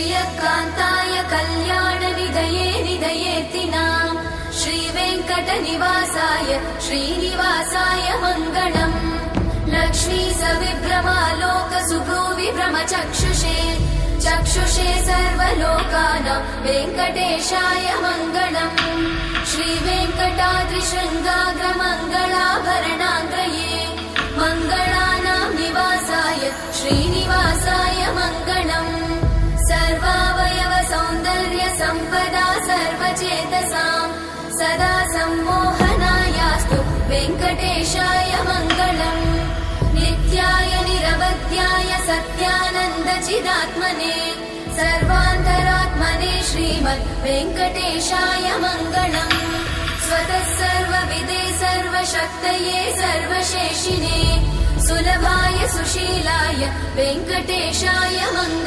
श्रियकान्ताय कल्याणनिधये निधयेऽर्तिनाम् श्रीवेङ्कटनिवासाय श्रीनिवासाय मङ्गलम् लक्ष्मी सविभ्रमालोकसुभ्रूविभ्रमचक्षुषे चक्षुषे सर्वलोकानां वेङ्कटेशाय मङ्गलम् श्रीवेङ्कटाद्रिशृङ्गाग्रमङ्गलाभरणाङ्गये मङ्गलानां निवासाय श्रीनिवासाय मङ्गलम् सर्वावयव सौन्दर्य सम्पदा सर्वचेतसां सदा सम्मोहनायास्तु वेङ्कटेशाय मङ्गलम् नित्याय निरवध्याय सत्यानन्दचिदात्मने सर्वान्तरात्मने श्रीमद् वेङ्कटेशाय मङ्गलम् स्वतः सर्वविदे सर्वशक्तये सर्वशेषिने सुलभाय सुशीलाय वेङ्कटेशाय मङ्गलम्।